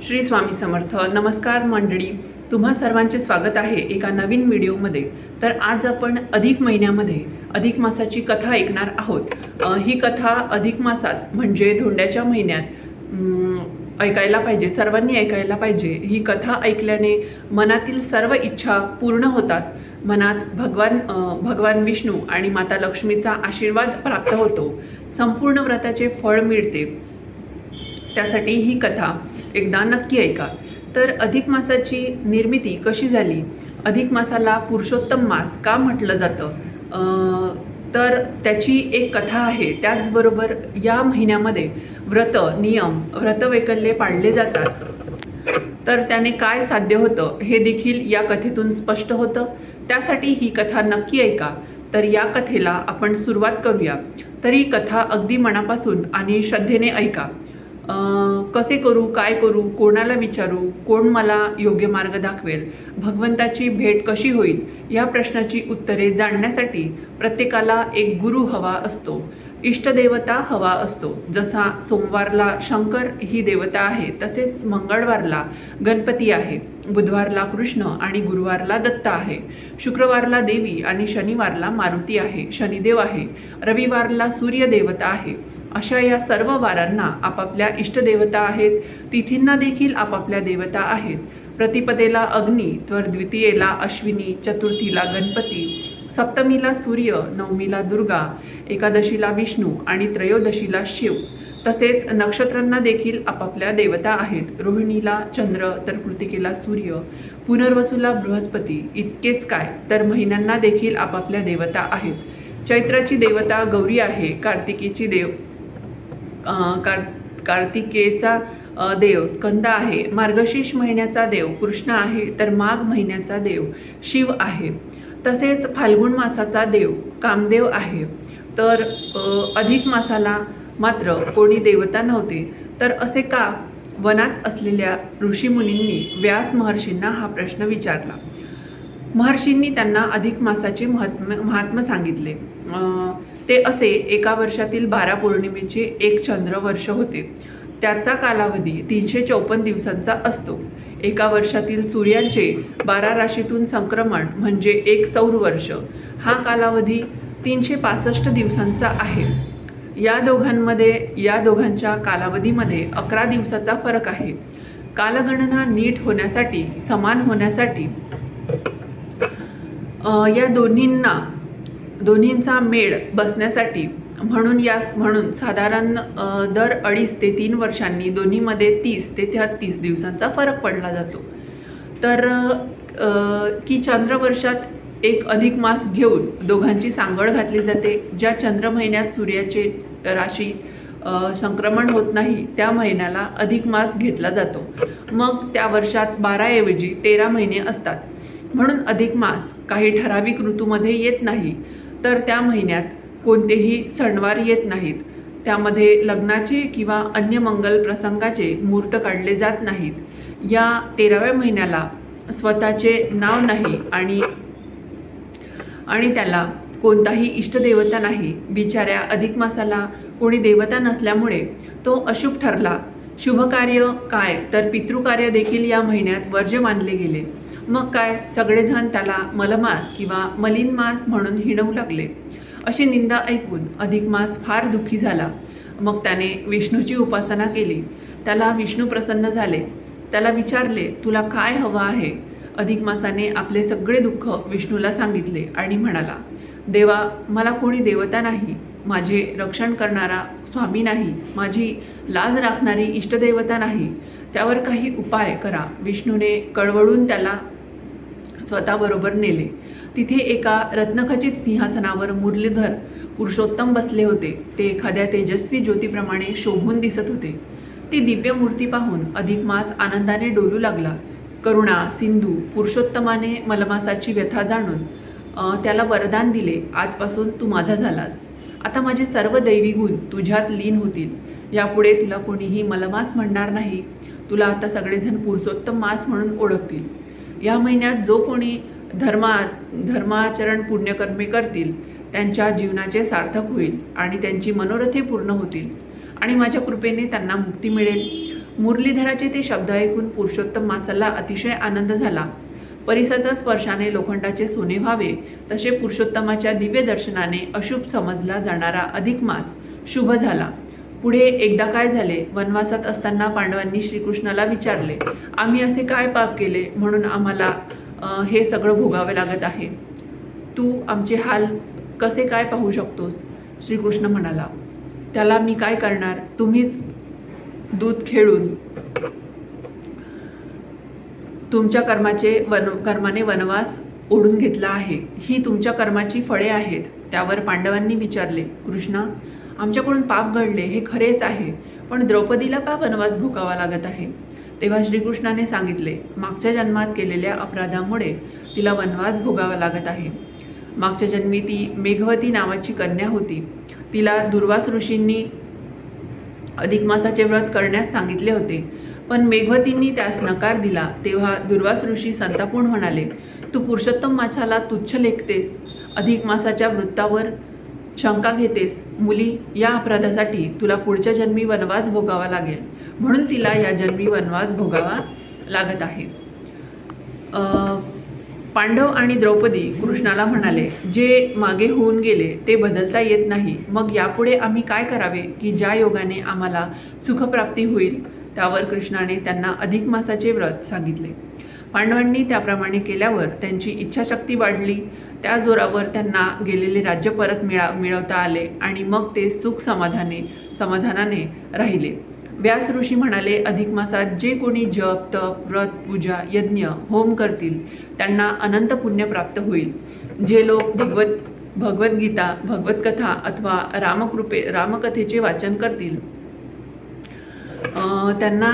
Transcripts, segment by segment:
श्री स्वामी समर्थ. नमस्कार मंडळी, तुम्हा सर्वांचे स्वागत आहे एका नवीन व्हिडिओमध्ये. तर आज आपण अधिक महिन्यामध्ये अधिक मासाची कथा ऐकणार आहोत. ही कथा अधिक मासात म्हणजे धोंड्याच्या महिन्यात ऐकायला पाहिजे, सर्वांनी ऐकायला पाहिजे. ही कथा ऐकल्याने मनातील सर्व इच्छा पूर्ण होतात. मनात भगवान विष्णू आणि माता लक्ष्मीचा आशीर्वाद प्राप्त होतो. संपूर्ण व्रताचे फळ मिळते. त्यासाठी ही कथा एकदा नक्की ऐका. तर अधिक मासाची निर्मिती कशी झाली, अधिक मासाला पुरुषोत्तम मास का म्हटलं जातं, तर त्याची एक कथा आहे. त्याचबरोबर या महिन्यामध्ये व्रतवैकल्ये पाळले जातात. तर त्याने काय साध्य होतं हे देखील या कथेतून स्पष्ट होतं. त्यासाठी ही कथा नक्की ऐका. तर या कथेला आपण सुरुवात करूया. तर ही कथा अगदी मनापासून आणि श्रद्धेने ऐका. कसे करू, काय करू, कोणाला विचारू, कोण मला योग्य मार्ग दाखवेल, भगवंताची भेट कशी होईल, या प्रश्नाची उत्तरे जाणण्यासाठी प्रत्येकाला एक गुरु हवा असतो, इष्टदेवता हवा असतो. जसा सोमवारला शंकर ही देवता आहे, तसेच मंगळवारला गणपती आहे, बुधवारला कृष्ण आणि गुरुवारला दत्त आहे, शुक्रवारला देवी आणि शनिवारला मारुती आहे, शनिदेव आहे, रविवारला सूर्यदेवता आहे. अशा या सर्व वारांना आपापल्या इष्टदेवता आहेत. तिथींना देखील आपापल्या देवता आहेत. प्रतिपदेला अग्नी, तर द्वितीयेला अश्विनी, चतुर्थीला गणपती, सप्तमीला सूर्य, नवमीला दुर्गा, एकादशीला विष्णू आणि त्रयोदशीला शिव. तसेच नक्षत्रांना देखील आपापल्या देवता आहेत. रोहिणीला चंद्र, तर कृतिकेला सूर्य, पुनर्वसूला बृहस्पती. इतकेच काय, तर महिन्यांना देखील आपापल्या देवता आहेत. चैत्राची देवता गौरी आहे, कार्तिकेचा देव स्कंद आहे, मार्गशीर्ष महिन्याचा देव कृष्ण आहे, तर माघ महिन्याचा देव शिव आहे. तसेच फाल्गुन मासाचा देव कामदेव आहे. तर अधिक मासाला मात्र कोणी देवता नव्हते. तर असे का? वनात असलेल्या ऋषीमुनींनी व्यास महर्षींना हा प्रश्न विचारला. महर्षींनी त्यांना अधिक मासाचे महात्म्य सांगितले. ते असे, एका वर्षातील 12 पौर्णिमेचे एक चंद्रवर्ष होते. त्याचा कालावधी 354 दिवसांचा असतो. एका वर्षातील सूर्यांचे 12 राशीतून संक्रमण म्हणजे एक सौर वर्ष. हा कालावधी 365 दिवसांचा आहे. या दोघांच्या कालावधीमध्ये 11 दिवसाचा फरक आहे. कालगणना नीट होण्यासाठी, समान होण्यासाठी या दोन्हींचा मेळ बसण्यासाठी म्हणून साधारण दर 2.5 ते 3 वर्षांनी दोन्हीमध्ये 30 ते 33 दिवसांचा फरक पडला जातो. तर की चंद्रवर्षात एक अधिक मास घेऊन दोघांची सांगड घातली जाते. ज्या चंद्र महिन्यात सूर्याचे राशी संक्रमण होत नाही त्या महिन्याला अधिक मास घेतला जातो. मग त्या वर्षात 12 ऐवजी 13 महिने असतात. म्हणून अधिक मास काही ठराविक ऋतूमध्ये येत नाही. तर त्या महिन्यात कोणतेही सणवार येत नाहीत. त्यामध्ये लग्नाचे किंवा अन्य मंगल प्रसंगाचे मुहूर्त काढले जात नाहीत. या 13व्या महिन्याला स्वतःचे नाव नाही आणि त्याला कोणताही इष्टदेवता नाही. बिचाऱ्या अधिक मासाला कोणी देवता नसल्यामुळे तो अशुभ ठरला. शुभकार्य काय, तर पितृकार्य देखील या महिन्यात वर्ज्य मानले गेले. मग काय, सगळेजण त्याला मलमास किंवा मलिन मास म्हणून हिणवू लागले. अशी निंदा ऐकून अधिक मास फार दुःखी झाला. मग त्याने विष्णूची उपासना केली. त्याला विष्णू प्रसन्न झाले. त्याला विचारले, तुला काय हवं आहे? अधिक मासाने आपले सगळे दुःख विष्णूला सांगितले आणि म्हणाला, देवा, मला कोणी देवता नाही, माझे रक्षण करणारा स्वामी नाही, माझी लाज राखणारी इष्टदेवता नाही, त्यावर काही उपाय करा. विष्णूने कळवळून त्याला स्वतःबरोबर नेले. तिथे एका रत्नखचित सिंहासनावर मुरलीधर पुरुषोत्तम बसले होते. ते एखाद्या तेजस्वी ज्योतीप्रमाणे शोभून दिसत होते. ती दिव्य मूर्ती पाहून अधिक मास आनंदाने डोलू लागला. करुणा सिंधू पुरुषोत्तमाने मलमासाची व्यथा जाणून त्याला वरदान दिले, आजपासून तू माझा झालास. आता माझे सर्व दैवी गुण तुझ्यात लीन होतील. यापुढे तुला कोणीही मलमास म्हणणार नाही. तुला आता सगळेजण पुरुषोत्तम मास म्हणून ओळखतील. या महिन्यात जो कोणी धर्माचरण पुण्यकर्मे करतील त्यांच्या जीवनाचे सार्थक होईल आणि त्यांची मनोरथे पूर्ण होतील आणि माझ्या कृपेने त्यांना मुक्ती मिळेल. मुरलीधराचे ते शब्द ऐकून पुरुषोत्तम मासाला अतिशय आनंद झाला. परिसाच्या स्पर्शाने लोखंडाचे सोने व्हावे तसे पुरुषोत्तमाच्या दिव्य दर्शनाने अशुभ समजला जाणारा अधिक मास शुभ झाला. पुढे एकदा काय झाले, वनवासात असताना पांडवांनी श्रीकृष्णाला विचारले, आम्ही असे काय पाप केले म्हणून आम्हाला हे सगळं भोगावे लागत आहे. तू आमचे हाल कसे काय पाहू शकतोस? श्रीकृष्ण म्हणाला, त्याला मी काय करणार? तुम्हीच दूध खेळून तुमच्या कर्माने वनवास ओढून घेतला आहे. ही तुमच्या कर्माची फळे आहेत. त्यावर पांडवांनी विचारले, कृष्णा, आमच्याकडून पाप घडले हे खरेच आहे, पण द्रौपदीला का वनवास भोगावा लागत आहे? तेव्हा श्रीकृष्णाने सांगितले, मागच्या जन्मात केलेल्या अपराधामुळे तिला वनवास भोगावा लागत आहे. मागच्या जन्मी ती मेघवती नावाची कन्या होती. तिला दुर्वास ऋषींनी अधिक मासाचे व्रत करण्यास सांगितले होते, पण मेघवतींनी त्यास नकार दिला. तेव्हा दुर्वास ऋषी संतापून म्हणाले, तू पुरुषोत्तम मासाला तुच्छ लेखतेस, अधिक मासाच्या वृत्तावर शंका घेतेस. मुली, या अपराधासाठी तुला पुढच्या जन्मी वनवास भोगावा लागेल, म्हणून तिला या जन्मी वनवास भोगावा लागत आहे. पांडव आणि द्रौपदी कृष्णाला म्हणाले, जे मागे होऊन गेले ते बदलता येत नाही. मग यापुढे आम्ही काय करावे की ज्या योगाने आम्हाला सुखप्राप्ती होईल? त्यावर कृष्णाने त्यांना अधिक मासाचे व्रत सांगितले. पांडवांनी त्याप्रमाणे केल्यावर त्यांची इच्छाशक्ती वाढली. त्या जोरावर त्यांना गेलेले राज्य परत मिळवता आले आणि मग ते सुख समाधानाने राहिले. व्यास ऋषी म्हणाले, अधिक मासात जे कोणी जप, तप, व्रत, पूजा, यज्ञ, होम करतील त्यांना अनंत पुण्य प्राप्त होईल. जे लोक भगवद्गीता, भगवतकथा अथवा रामकथेचे वाचन करतील त्यांना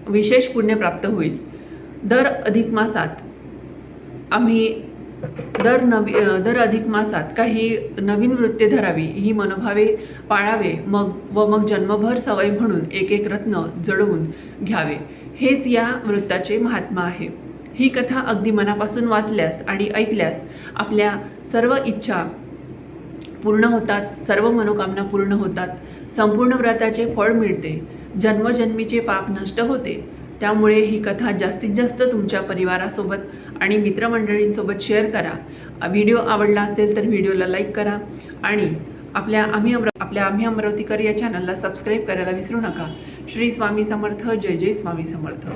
विशेष पुण्य प्राप्त होईल. दर अधिक अधिक मासात काही नवीन वृत्ते धरावी, ही मनोभावे पाळावे, मग जन्मभर सवय म्हणून एक एक रत्न जडवून घ्यावे. हेच या वृत्ताचे महात्मा आहे. ही कथा अगदी मनापासून वाचल्यास आणि ऐकल्यास आपल्या सर्व इच्छा पूर्ण होतात, सर्व मनोकामना पूर्ण होतात, संपूर्ण व्रताचे फळ मिळते, जन्मजन्मीचे पाप नष्ट होते. त्यामुळे ही कथा जास्तीत जास्त तुमच्या परिवारासोबत आणि मित्रमंडळींसोबत शेअर करा. व्हिडिओ आवडला असेल तर व्हिडिओला लाईक करा आणि आपल्या आम्ही अमरावतीकर या चॅनलला सबस्क्राईब करायला विसरू नका. श्री स्वामी समर्थ. जय जय स्वामी समर्थ.